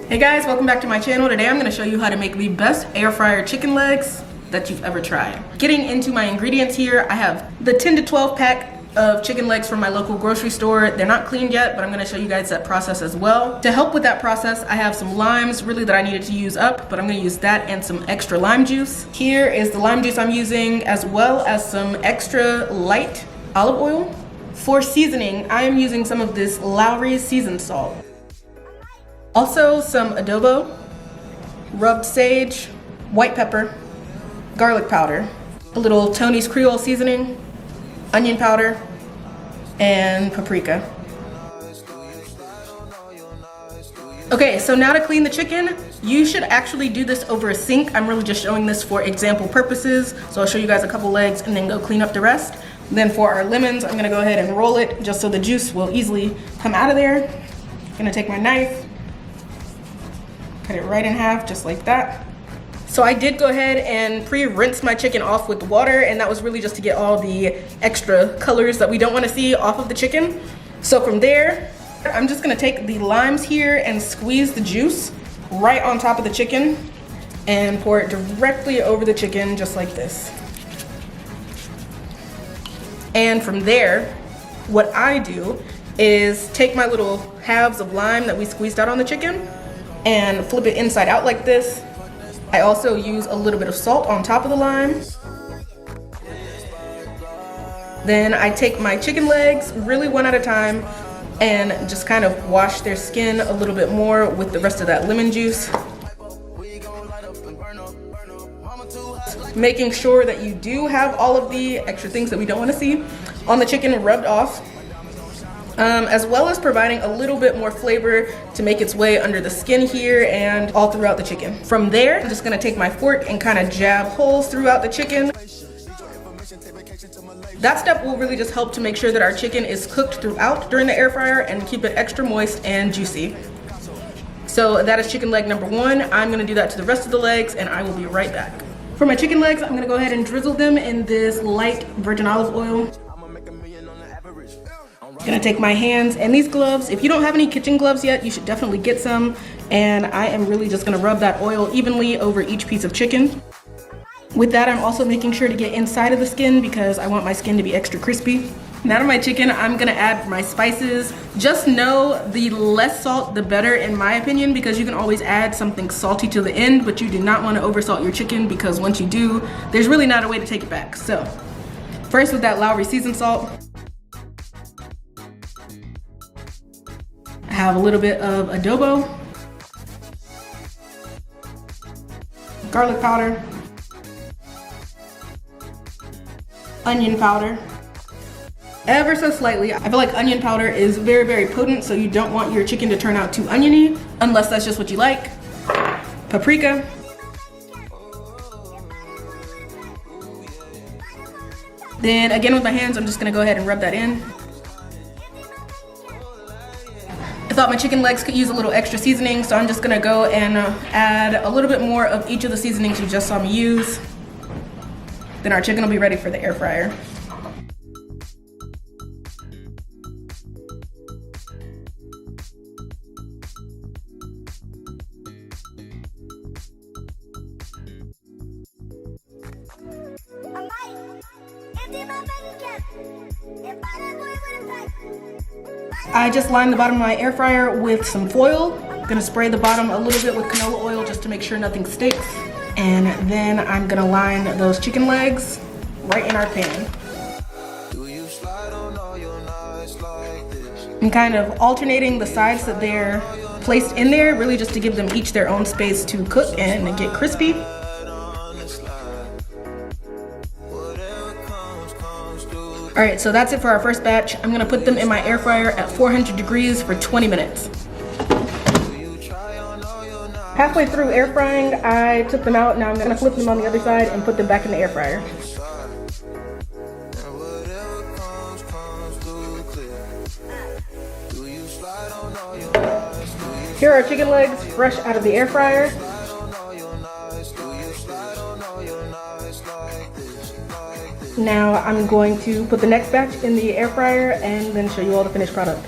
Hey guys, welcome back to my channel. Today I'm going to show you how to make the best air fryer chicken legs that you've ever tried. Getting into my ingredients here, I have the 10 to 12 pack of chicken legs from my local grocery store. They're not cleaned yet, but I'm going to show you guys that process as well. To help with that process, I have some limes really that I needed to use up, but I'm going to use that and some extra lime juice. Here is the lime juice I'm using, as well as some extra light olive oil. For seasoning, I am using some of this Lawry seasoned salt. Also some adobo, rubbed sage, white pepper, garlic powder, a little Tony's Creole seasoning, onion powder, and paprika. Okay, so now to clean the chicken, you should actually do this over a sink. I'm really just showing this for example purposes. So I'll show you guys a couple legs and then go clean up the rest. Then for our lemons, I'm gonna go ahead and roll it just so the juice will easily come out of there. I'm gonna take my knife, cut it right in half, just like that. So I did go ahead and pre-rinse my chicken off with water, and that was really just to get all the extra colors that we don't want to see off of the chicken. So from there, I'm just gonna take the limes here and squeeze the juice right on top of the chicken and pour it directly over the chicken, just like this. And from there, what I do is take my little halves of lime that we squeezed out on the chicken and flip it inside out like this. I also use a little bit of salt on top of the lime. Then I take my chicken legs really one at a time and just kind of wash their skin a little bit more with the rest of that lemon juice. Making sure that you do have all of the extra things that we don't want to see on the chicken rubbed off. As well as providing a little bit more flavor to make its way under the skin here and all throughout the chicken. From there, I'm just gonna take my fork and kind of jab holes throughout the chicken. That step will really just help to make sure that our chicken is cooked throughout during the air fryer and keep it extra moist and juicy. So that is chicken leg number one. I'm gonna do that to the rest of the legs and I will be right back. For my chicken legs, I'm gonna go ahead and drizzle them in this light virgin olive oil. Gonna take my hands and these gloves. If you don't have any kitchen gloves yet, you should definitely get some. And I am really just gonna rub that oil evenly over each piece of chicken. With that, I'm also making sure to get inside of the skin because I want my skin to be extra crispy. Now to my chicken, I'm gonna add my spices. Just know the less salt, the better in my opinion, because you can always add something salty to the end, but you do not wanna oversalt your chicken because once you do, there's really not a way to take it back. So first with that Lawry seasoned salt, I have a little bit of adobo, garlic powder, onion powder, ever so slightly. I feel like onion powder is very, very potent, so you don't want your chicken to turn out too oniony, unless that's just what you like. Paprika. Then again with my hands, I'm just gonna go ahead and rub that in. I thought my chicken legs could use a little extra seasoning, so I'm just gonna go and add a little bit more of each of the seasonings you just saw me use. Then our chicken will be ready for the air fryer. I just lined the bottom of my air fryer with some foil. I'm gonna spray the bottom a little bit with canola oil just to make sure nothing sticks. And then I'm gonna line those chicken legs right in our pan. I'm kind of alternating the sides that they're placed in there, really just to give them each their own space to cook and get crispy. All right, so that's it for our first batch. I'm gonna put them in my air fryer at 400 degrees for 20 minutes. Halfway through air frying, I took them out. Now I'm gonna flip them on the other side and put them back in the air fryer. Here are chicken legs fresh out of the air fryer. Now I'm going to put the next batch in the air fryer and then show you all the finished product.